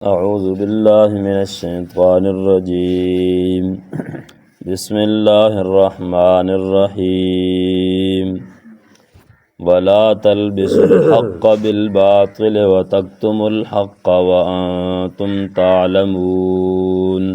اعوذ باللہ من الشیطان الرجیم بسم اللہ الرحمن الرحیم ولا تلبسوا الحق بالباطل وتکتموا الحق وانتم تعلمون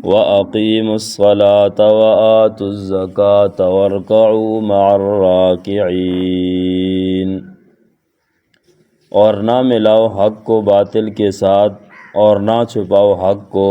واقیموا الصلاة وآتوا الزکاة وارکعوا مع الراکعین۔ اور نہ ملاؤ حق کو باطل کے ساتھ اور نہ چھپاؤ حق کو،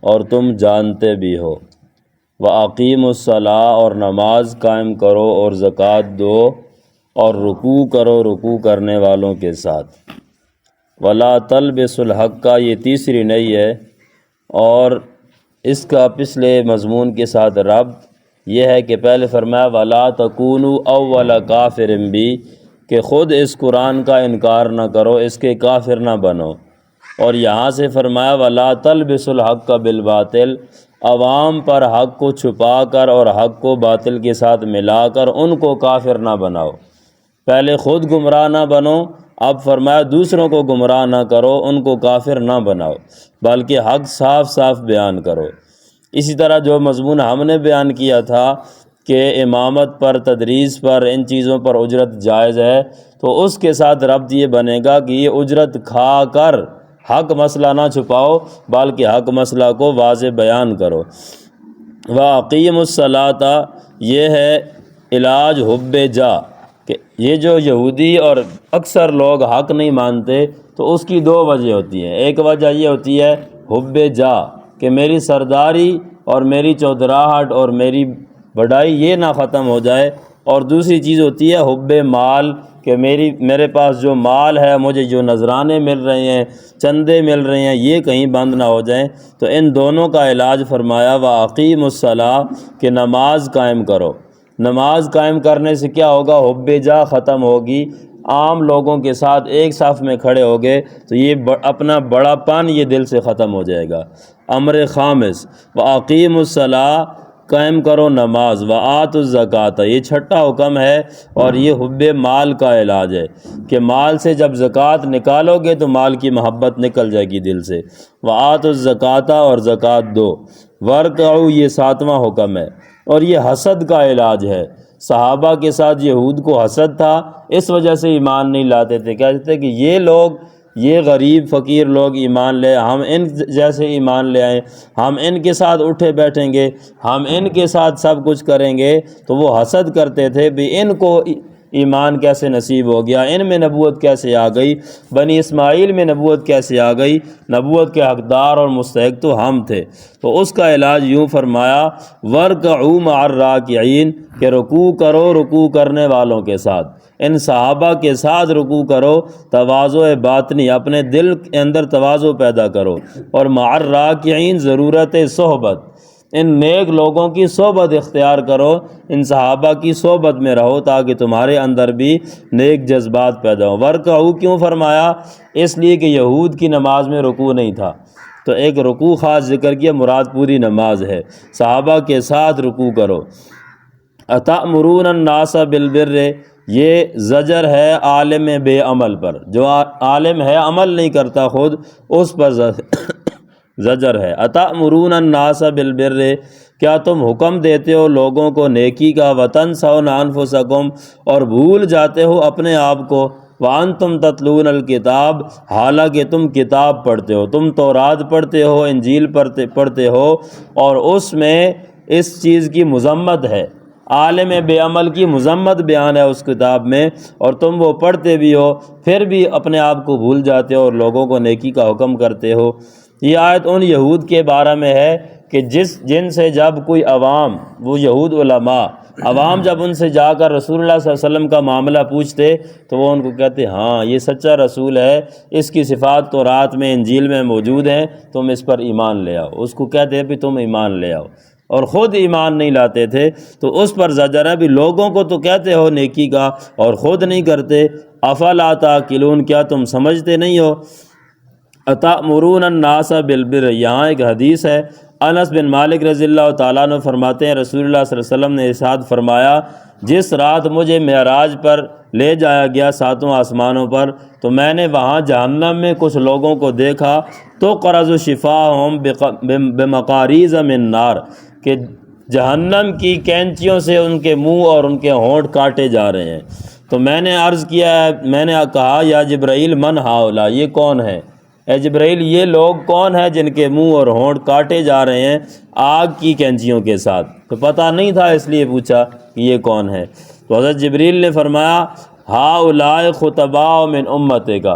اور تم جانتے بھی ہو۔ وَأَقِیمُوا الصَّلَاةَ اور نماز قائم کرو اور زکوٰۃ دو اور رکوع کرو رکوع کرنے والوں کے ساتھ۔ وَلَا تَلْبِسُوا الْحَقَّ یہ تیسری نئی ہے، اور اس کا پچھلے مضمون کے ساتھ ربط یہ ہے کہ پہلے فرمایا وَلَا تَكُونُوا أَوَّلَ كَافِرٍ بِهِ کہ خود اس قرآن کا انکار نہ کرو، اس کے کافر نہ بنو، اور یہاں سے فرمایا وَلَا تَلْبِسُوا الْحَقَّ بِالْبَاطِلِ عوام پر حق کو چھپا کر اور حق کو باطل کے ساتھ ملا کر ان کو کافر نہ بناؤ۔ پہلے خود گمراہ نہ بنو، اب فرمایا دوسروں کو گمراہ نہ کرو، ان کو کافر نہ بناؤ، بلکہ حق صاف صاف بیان کرو۔ اسی طرح جو مضمون ہم نے بیان کیا تھا کہ امامت پر، تدریس پر، ان چیزوں پر اجرت جائز ہے، تو اس کے ساتھ ربط یہ بنے گا کہ یہ اجرت کھا کر حق مسئلہ نہ چھپاؤ، بلکہ حق مسئلہ کو واضح بیان کرو۔ وَأَقِیمُوا الصَّلَاةَ یہ ہے علاج حب جا، کہ یہ جو یہودی اور اکثر لوگ حق نہیں مانتے تو اس کی دو وجہ ہوتی ہیں۔ ایک وجہ یہ ہوتی ہے حب جا کہ میری سرداری اور میری چودراہٹ اور میری بڑائی یہ نہ ختم ہو جائے، اور دوسری چیز ہوتی ہے حب مال کہ میرے پاس جو مال ہے، مجھے جو نذرانے مل رہے ہیں، چندے مل رہے ہیں، یہ کہیں بند نہ ہو جائیں۔ تو ان دونوں کا علاج فرمایا وَأَقِیمُوا الصَّلَاةَ کہ نماز قائم کرو۔ نماز قائم کرنے سے کیا ہوگا؟ حب جا ختم ہوگی، عام لوگوں کے ساتھ ایک صف میں کھڑے ہوگے تو یہ اپنا بڑا پن یہ دل سے ختم ہو جائے گا۔ امر خامس وَأَقِیمُوا الصَّلَاةَ قائم کرو نماز، وآتوا الزکاۃ یہ چھٹا حکم ہے، اور یہ حب مال کا علاج ہے کہ مال سے جب زکوٰۃ نکالو گے تو مال کی محبت نکل جائے گی دل سے۔ وآتوا الزکاۃ اور زکوٰۃ دو۔ وارکعوا یہ ساتواں حکم ہے، اور یہ حسد کا علاج ہے۔ صحابہ کے ساتھ یہود کو حسد تھا، اس وجہ سے ایمان نہیں لاتے تھے، کہتے تھے کہ یہ لوگ، یہ غریب فقیر لوگ ایمان لے، ہم ان جیسے ایمان لے آئیں، ہم ان کے ساتھ اٹھے بیٹھیں گے، ہم ان کے ساتھ سب کچھ کریں گے۔ تو وہ حسد کرتے تھے بھی ان کو ایمان کیسے نصیب ہو گیا، ان میں نبوت کیسے آ گئی، بنی اسماعیل میں نبوت کیسے آ گئی، نبوت کے حقدار اور مستحق تو ہم تھے۔ تو اس کا علاج یوں فرمایا وارکعوا مع الراکعین کہ رکوع کرو رکوع کرنے والوں کے ساتھ۔ ان صحابہ کے ساتھ رکوع کرو، تواضع باطنی اپنے دل کے اندر تواضع پیدا کرو، اور مع الراکعین ضرورت صحبت، ان نیک لوگوں کی صحبت اختیار کرو، ان صحابہ کی صحبت میں رہو تاکہ تمہارے اندر بھی نیک جذبات پیدا ہوں۔ ورکعوا کیوں فرمایا؟ اس لیے کہ یہود کی نماز میں رکوع نہیں تھا، تو ایک رکوع خاص ذکر کیا، مراد پوری نماز ہے۔ صحابہ کے ساتھ رکوع کرو۔ اتأمرون الناس بالبر یہ زجر ہے عالم بے عمل پر، جو عالم ہے عمل نہیں کرتا خود، اس پر زجر ہے۔ اتأمرون الناس بالبر کیا تم حکم دیتے ہو لوگوں کو نیکی کا، وتنسون انفسکم اور بھول جاتے ہو اپنے آپ کو، وانتم تتلون الکتاب حالانکہ تم کتاب پڑھتے ہو، تم تورات پڑھتے ہو، انجیل پڑھتے ہو، اور اس میں اس چیز کی مذمت ہے، عالم بے عمل کی مذمت بیان ہے اس کتاب میں، اور تم وہ پڑھتے بھی ہو پھر بھی اپنے آپ کو بھول جاتے ہو اور لوگوں کو نیکی کا حکم کرتے ہو۔ یہ آیت ان یہود کے بارے میں ہے کہ جن سے جب کوئی عوام، وہ یہود علماء، عوام جب ان سے جا کر رسول اللہ صلی اللہ علیہ وسلم کا معاملہ پوچھتے تو وہ ان کو کہتے ہاں یہ سچا رسول ہے، اس کی صفات تورات میں انجیل میں موجود ہیں، تم اس پر ایمان لے آؤ۔ اس کو کہتے ہیں بھی تم ایمان لے آؤ، اور خود ایمان نہیں لاتے تھے، تو اس پر زجر ہے بھی لوگوں کو تو کہتے ہو نیکی کا اور خود نہیں کرتے۔ افلا تعقلون کیا تم سمجھتے نہیں ہو؟ اتأمرون الناس بالبر یہاں ایک حدیث ہے، انس بن مالک رضی اللہ تعالیٰ عنہ فرماتے ہیں رسول اللہ صلی اللہ علیہ وسلم نے ارشاد فرمایا جس رات مجھے معراج پر لے جایا گیا 7 آسمانوں پر، تو میں نے وہاں جہنم میں کچھ لوگوں کو دیکھا، تو قرض شفاہم بمقاریض من نار، کہ جہنم کی کینچیوں سے ان کے منہ اور ان کے ہونٹ کاٹے جا رہے ہیں۔ تو میں نے عرض کیا، میں نے کہا یا جبرائیل من ہاؤلا، یہ کون ہے؟ اے جبرائیل یہ لوگ کون ہیں جن کے منہ اور ہونٹ کاٹے جا رہے ہیں آگ کی کینچیوں کے ساتھ؟ تو پتہ نہیں تھا، اس لیے پوچھا کہ یہ کون ہے۔ تو حضرت جبریل نے فرمایا ہؤلاء خطباء من امتک،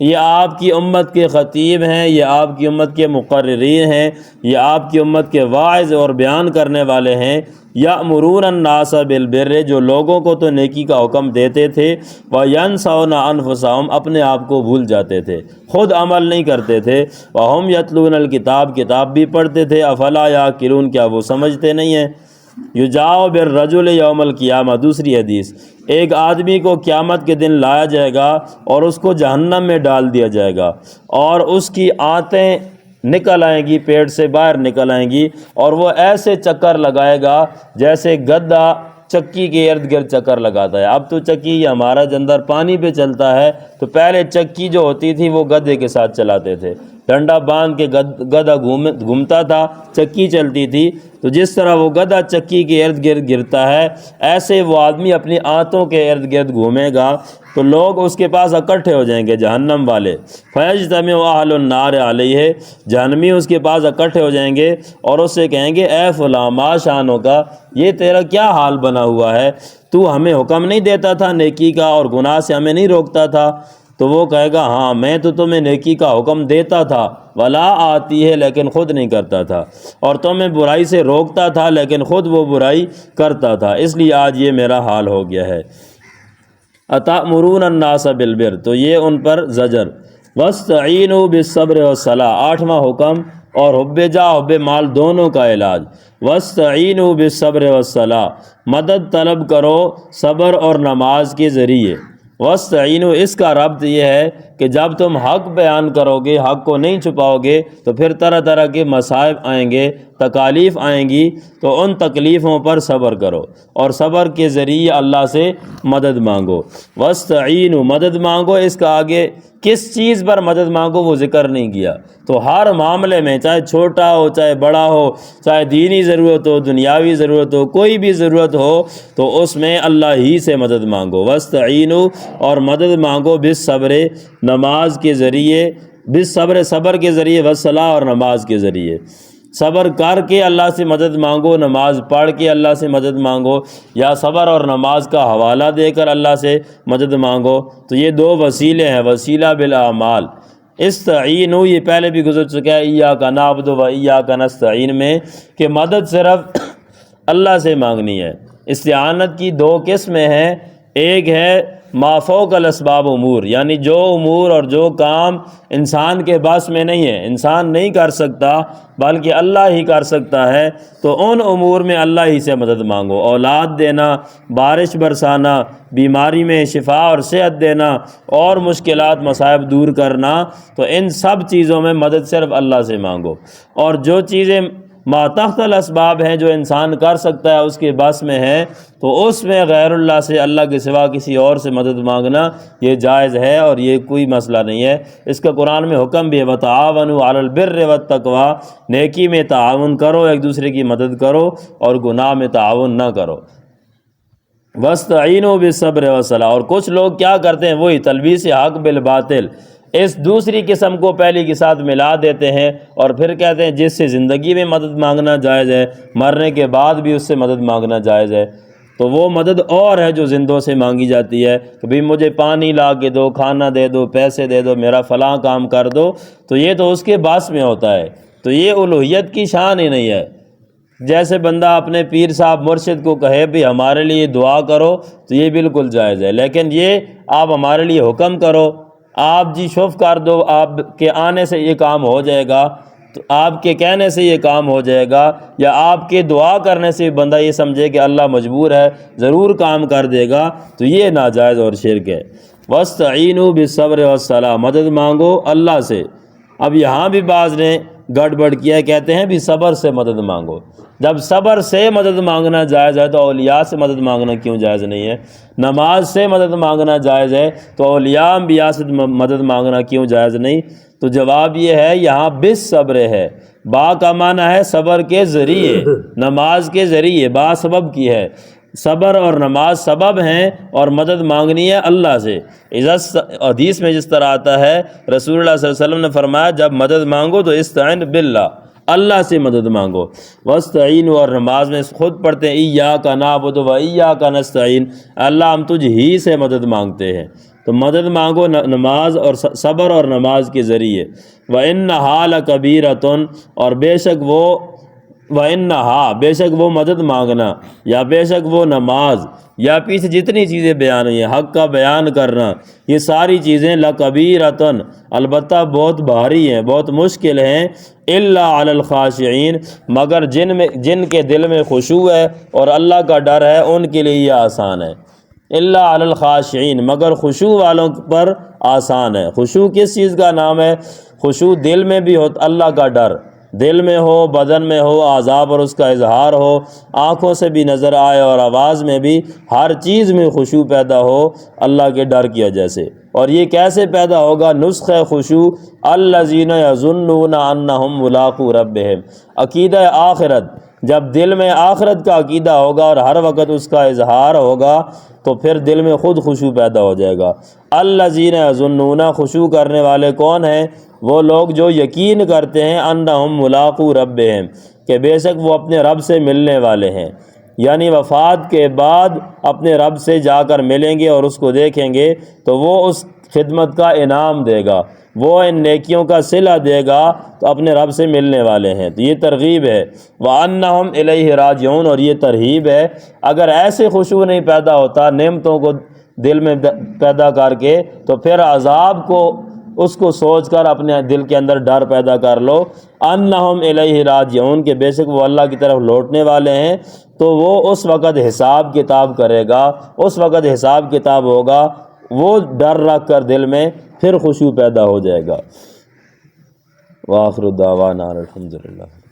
یہ آپ کی امت کے خطیب ہیں، یہ آپ کی امت کے مقررین ہیں، یہ آپ کی امت کے واعظ اور بیان کرنے والے ہیں۔ یأمرون الناس بالبر، جو لوگوں کو تو نیکی کا حکم دیتے تھے، وینسون انفسہم، اپنے آپ کو بھول جاتے تھے، خود عمل نہیں کرتے تھے، وہم یتلون الکتاب، کتاب بھی پڑھتے تھے، افلا یعقلون، کیا وہ سمجھتے نہیں ہیں؟ یجاء بالرجل یوم القیامہ، دوسری حدیث، ایک آدمی کو قیامت کے دن لایا جائے گا اور اس کو جہنم میں ڈال دیا جائے گا، اور اس کی آنتیں نکل آئیں گی، پیٹ سے باہر نکل آئیں گی، اور وہ ایسے چکر لگائے گا جیسے گدھا چکی کے ارد گرد چکر لگاتا ہے۔ اب تو چکی یہ ہمارا جندر پانی پہ چلتا ہے، تو پہلے چکی جو ہوتی تھی وہ گدھے کے ساتھ چلاتے تھے، ڈنڈا باندھ کے گدھا گھومتا تھا، چکی چلتی تھی۔ تو جس طرح وہ گدھا چکی کے ارد گرد گرتا ہے، ایسے وہ آدمی اپنی آنتوں کے ارد گرد گھومے گا، تو لوگ اس کے پاس اکٹھے ہو جائیں گے، جہنم والے، فیجتمع اہل النار علیہ، جہنمی اس کے پاس اکٹھے ہو جائیں گے اور اس سے کہیں گے اے فلاں ما شانوں کا، یہ تیرا کیا حال بنا ہوا ہے؟ تو ہمیں حکم نہیں دیتا تھا نیکی کا اور گناہ سے ہمیں نہیں روکتا تھا؟ تو وہ کہے گا ہاں میں تو تمہیں نیکی کا حکم دیتا تھا، ولا آتی ہے، لیکن خود نہیں کرتا تھا، اور تمہیں برائی سے روکتا تھا لیکن خود وہ برائی کرتا تھا، اس لیے آج یہ میرا حال ہو گیا ہے۔ اتأمرون الناس بالبر، تو یہ ان پر زجر۔ واستعینوا بالصبر والصلاۃ، 8واں حکم، اور حب جاہ حب مال دونوں کا علاج۔ واستعینوا بالصبر والصلاۃ، مدد طلب کرو صبر اور نماز کے ذریعے۔ واستعینوا، اس کا ربط یہ ہے کہ جب تم حق بیان کرو گے، حق کو نہیں چھپاؤ گے، تو پھر طرح طرح کے مصائب آئیں گے، تکالیف آئیں گی، تو ان تکلیفوں پر صبر کرو اور صبر کے ذریعے اللہ سے مدد مانگو۔ واستعینوا، مدد مانگو، اس کا آگے کس چیز پر مدد مانگو وہ ذکر نہیں کیا۔ تو ہر معاملے میں، چاہے چھوٹا ہو چاہے بڑا ہو، چاہے دینی ضرورت ہو دنیاوی ضرورت ہو، کوئی بھی ضرورت ہو، تو اس میں اللہ ہی سے مدد مانگو۔ واستعینوا، اور مدد مانگو بالصبر، نماز کے ذریعے، بالصبر، صبر کے ذریعے، والصلاۃ، اور نماز کے ذریعے۔ صبر کر کے اللہ سے مدد مانگو، نماز پڑھ کے اللہ سے مدد مانگو، یا صبر اور نماز کا حوالہ دے کر اللہ سے مدد مانگو۔ تو یہ دو وسیلے ہیں، وسیلہ بالاعمال۔ استعینوا یہ پہلے بھی گزر چکا ہے، ایاک نعبد و ایاک نستعین میں، کہ مدد صرف اللہ سے مانگنی ہے۔ استعانت کی 2 قسمیں ہیں، ایک ہے ما فوق الاسباب امور، یعنی جو امور اور جو کام انسان کے بس میں نہیں ہے، انسان نہیں کر سکتا بلکہ اللہ ہی کر سکتا ہے، تو ان امور میں اللہ ہی سے مدد مانگو۔ اولاد دینا، بارش برسانا، بیماری میں شفا اور صحت دینا، اور مشکلات مصائب دور کرنا، تو ان سب چیزوں میں مدد صرف اللہ سے مانگو۔ اور جو چیزیں ما تحت الاسباب ہیں، جو انسان کر سکتا ہے، اس کے بس میں ہے، تو اس میں غیر اللہ سے، اللہ کے سوا کسی اور سے مدد مانگنا یہ جائز ہے، اور یہ کوئی مسئلہ نہیں ہے۔ اس کا قرآن میں حکم بھی ہے، وتعاونوا علی البر والتقوی، نیکی میں تعاون کرو، ایک دوسرے کی مدد کرو، اور گناہ میں تعاون نہ کرو۔ واستعینوا بالصبر والصلاۃ، اور کچھ لوگ کیا کرتے ہیں، وہی تلبیس حق بالباطل، اس دوسری قسم کو پہلی کے ساتھ ملا دیتے ہیں، اور پھر کہتے ہیں جس سے زندگی میں مدد مانگنا جائز ہے، مرنے کے بعد بھی اس سے مدد مانگنا جائز ہے۔ تو وہ مدد اور ہے جو زندوں سے مانگی جاتی ہے کہ بھئی مجھے پانی لا کے دو، کھانا دے دو، پیسے دے دو، میرا فلاں کام کر دو، تو یہ تو اس کے باس میں ہوتا ہے، تو یہ الوہیت کی شان ہی نہیں ہے۔ جیسے بندہ اپنے پیر صاحب مرشد کو کہے بھی ہمارے لیے دعا کرو، تو یہ بالکل جائز ہے، لیکن یہ آپ ہمارے لیے حکم کرو، آپ جی شف کر دو، آپ کے آنے سے یہ کام ہو جائے گا، تو آپ کے کہنے سے یہ کام ہو جائے گا، یا آپ کے دعا کرنے سے بندہ یہ سمجھے کہ اللہ مجبور ہے ضرور کام کر دے گا، تو یہ ناجائز اور شرک ہے۔ واستعینوا بالصبر والصلاۃ، مدد مانگو اللہ سے۔ اب یہاں بھی بعض نے گڑبڑ کیا ہے، کہتے ہیں بھی صبر سے مدد مانگو۔ جب صبر سے مدد مانگنا جائز ہے تو اولیاء سے مدد مانگنا کیوں جائز نہیں ہے؟ نماز سے مدد مانگنا جائز ہے تو اولیاء انبیاء سے مدد مانگنا کیوں جائز نہیں؟ تو جواب یہ ہے یہاں بس صبر ہے، با کا معنی ہے صبر کے ذریعے، نماز کے ذریعے، با سبب کی ہے، صبر اور نماز سبب ہیں اور مدد مانگنی ہے اللہ سے۔ حدیث میں جس طرح آتا ہے رسول اللہ صلی اللہ علیہ وسلم نے فرمایا جب مدد مانگو تو استعین باللہ، اللہ سے مدد مانگو۔ واستعین، اور نماز میں خود پڑھتے ہیں ایاک نعبد و ایاک نستعین، اللہ ہم تجھ ہی سے مدد مانگتے ہیں۔ تو مدد مانگو نماز اور صبر اور نماز کے ذریعے۔ وَإِنَّهَا لَكَبِيرَةٌ، اور بے شک وہ، وَإِنَّهَا، بے شک وہ مدد مانگنا یا بے شک وہ نماز یا پیچھے جتنی چیزیں بیان ہوئی ہیں، حق کا بیان کرنا، یہ ساری چیزیں لَكَبِيرَةٌ، البتہ بہت بھاری ہیں، بہت مشکل ہیں، إِلَّا عَلَى الْخَاشِعِينَ، مگر جن کے دل میں خشوع ہے اور اللہ کا ڈر ہے ان کے لیے یہ آسان ہے۔ إِلَّا عَلَى الْخَاشِعِينَ، مگر خشوع والوں پر آسان ہے۔ خشوع کس چیز کا نام ہے؟ خشوع دل میں بھی ہو، اللہ کا ڈر دل میں ہو، بدن میں ہو، اعضاء پر اس کا اظہار ہو، آنکھوں سے بھی نظر آئے اور آواز میں بھی، ہر چیز میں خشوع پیدا ہو اللہ کے ڈر کی وجہ سے۔ اور یہ کیسے پیدا ہوگا؟ نسخہ خشوع الذین یظنون انہم ملاقو ربہم، عقیدہ آخرت، جب دل میں آخرت کا عقیدہ ہوگا اور ہر وقت اس کا اظہار ہوگا تو پھر دل میں خود خشوع پیدا ہو جائے گا۔ الذین یظنون، خشوع کرنے والے کون ہیں؟ وہ لوگ جو یقین کرتے ہیں انہم ملاقو ربہم، کہ بے شک وہ اپنے رب سے ملنے والے ہیں، یعنی وفات کے بعد اپنے رب سے جا کر ملیں گے اور اس کو دیکھیں گے تو وہ اس خدمت کا انعام دے گا، وہ ان نیکیوں کا صلہ دے گا، تو اپنے رب سے ملنے والے ہیں۔ تو یہ ترغیب ہے۔ وَأَنَّهُمْ إِلَيْهِ رَاجِعُونَ، اور یہ ترہیب ہے۔ اگر ایسے خشوع نہیں پیدا ہوتا نعمتوں کو دل میں پیدا کر کے، تو پھر عذاب کو اس کو سوچ کر اپنے دل کے اندر ڈر پیدا کر لو۔ انہم الیہ راجعون، کہ بے شک وہ اللہ کی طرف لوٹنے والے ہیں، تو وہ اس وقت حساب کتاب کرے گا، اس وقت حساب کتاب ہوگا، وہ ڈر رکھ کر دل میں پھر خشوع پیدا ہو جائے گا۔ وآخر دعوانا الحمدللہ۔